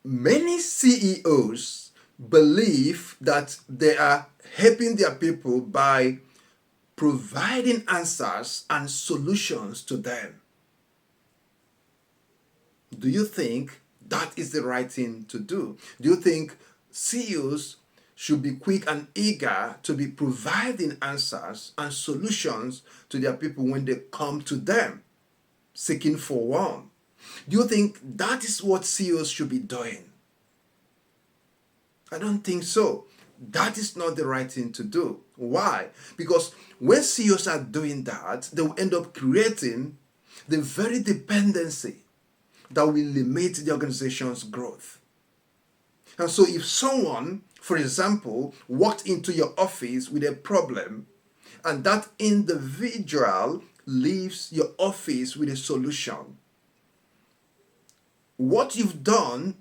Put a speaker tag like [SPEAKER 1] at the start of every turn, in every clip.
[SPEAKER 1] Many CEOs believe that they are helping their people by providing answers and solutions to them. Do you think that is the right thing to do? Do you think CEOs should be quick and eager to be providing answers and solutions to their people when they come to them seeking for one? Do you think that is what CEOs should be doing? I don't think so. That is not the right thing to do. Why? Because when CEOs are doing that, they will end up creating the very dependency that will limit the organization's growth. And so if someone, for example, walked into your office with a problem and that individual leaves your office with a solution, what you've done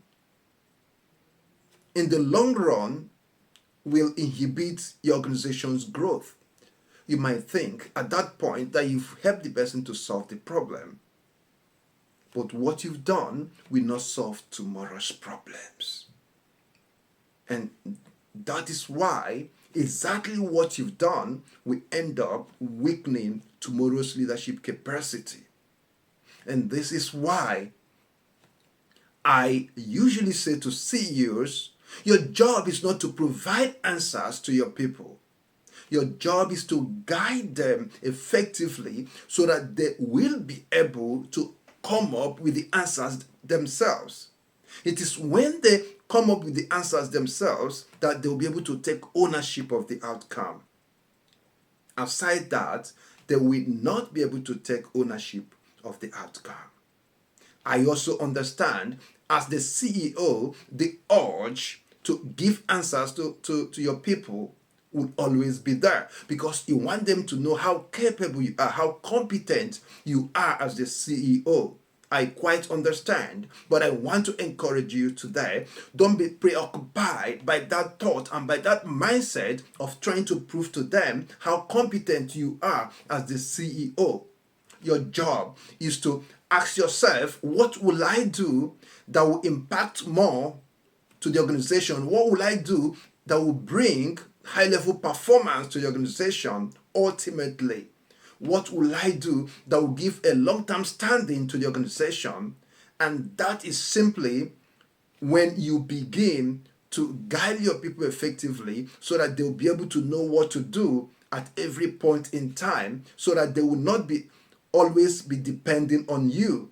[SPEAKER 1] in the long run will inhibit your organization's growth. You might think at that point that you've helped the person to solve the problem, but what you've done will not solve tomorrow's problems. And that is why exactly what you've done will end up weakening tomorrow's leadership capacity. And this is why I usually say to CEOs, your job is not to provide answers to your people. Your job is to guide them effectively so that they will be able to come up with the answers themselves. It is when they come up with the answers themselves that they'll be able to take ownership of the outcome. Aside that, they will not be able to take ownership of the outcome. I also understand, as the CEO, the urge to give answers to your people will always be there, because you want them to know how capable you are, how competent you are as the CEO. I quite understand, but I want to encourage you today, don't be preoccupied by that thought and by that mindset of trying to prove to them how competent you are as the CEO. Your job is to ask yourself, what will I do that will impact more to the organization? What will I do that will bring high-level performance to the organization ultimately? What will I do that will give a long-term standing to the organization? And that is simply when you begin to guide your people effectively so that they'll be able to know what to do at every point in time, so that they will not be always be depending on you.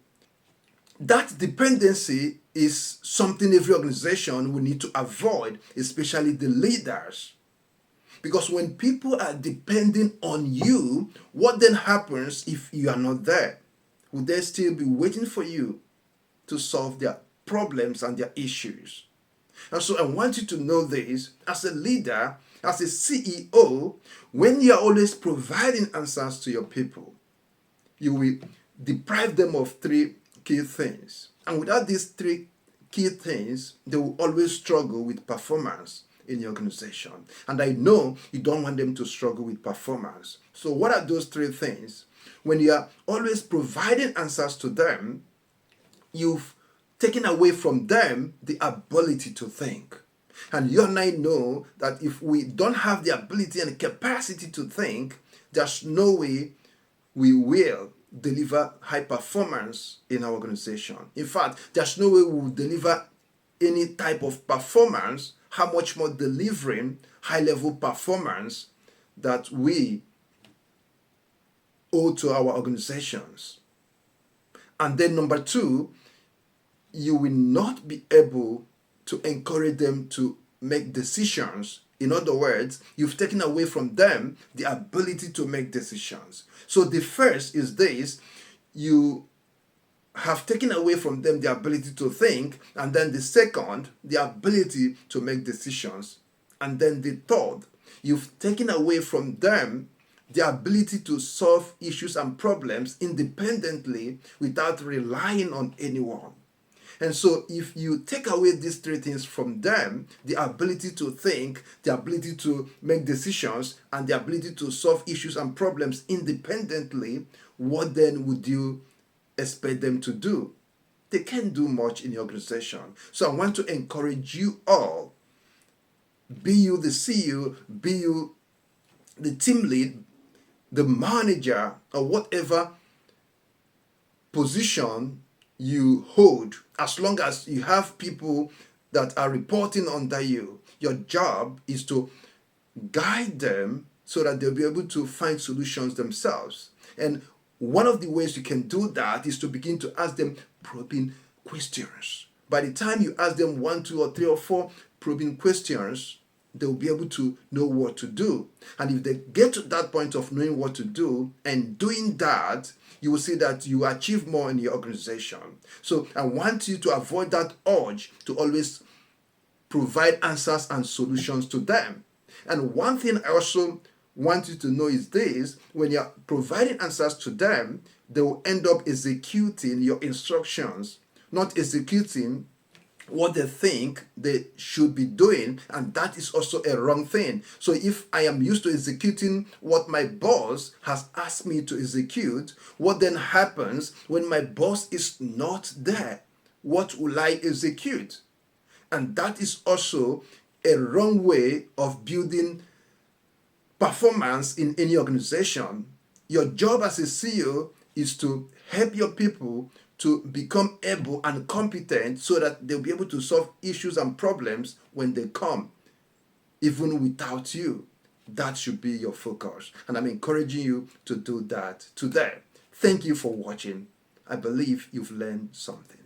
[SPEAKER 1] That dependency is something every organization will need to avoid, especially the leaders. Because when people are depending on you, what then happens if you are not there? Will they still be waiting for you to solve their problems and their issues? And so I want you to know this, as a leader, as a CEO, when you are always providing answers to your people, you will deprive them of three key things. And without these three key things, they will always struggle with performance in your organization. And I know you don't want them to struggle with performance. So what are those three things? When you are always providing answers to them, you've taken away from them the ability to think. And you and I know that if we don't have the ability and capacity to think, there's no way we will deliver high performance in our organization. In fact, there's no way we will deliver any type of performance, how much more delivering high-level performance that we owe to our organizations. And then number two, you will not be able to encourage them to make decisions. In other words, you've taken away from them the ability to make decisions. So the first is this: you have taken away from them the ability to think, and then the second, the ability to make decisions, and then the third, you've taken away from them the ability to solve issues and problems independently without relying on anyone. And so if you take away these three things from them, the ability to think, the ability to make decisions, and the ability to solve issues and problems independently, what then would you expect them to do? they can't do much in your organization. So I want to encourage you all, be you the CEO, be you the team lead, the manager, or whatever position you hold, as long as you have people that are reporting under you, your job is to guide them so that they'll be able to find solutions themselves. And one of the ways you can do that is to begin to ask them probing questions. By the time you ask them 1, 2, or 3, or 4 probing questions, they'll be able to know what to do. And if they get to that point of knowing what to do and doing that, you will see that you achieve more in your organization. So I want you to avoid that urge to always provide answers and solutions to them. And one thing I also want you to know is this: when you're providing answers to them, they will end up executing your instructions, not executing what they think they should be doing, and that is also a wrong thing. So if I am used to executing what my boss has asked me to execute, what then happens when my boss is not there? What will I execute? And that is also a wrong way of building performance in any organization. Your job as a CEO is to help your people to become able and competent so that they'll be able to solve issues and problems when they come, even without you. That should be your focus. And I'm encouraging you to do that today. Thank you for watching. I believe you've learned something.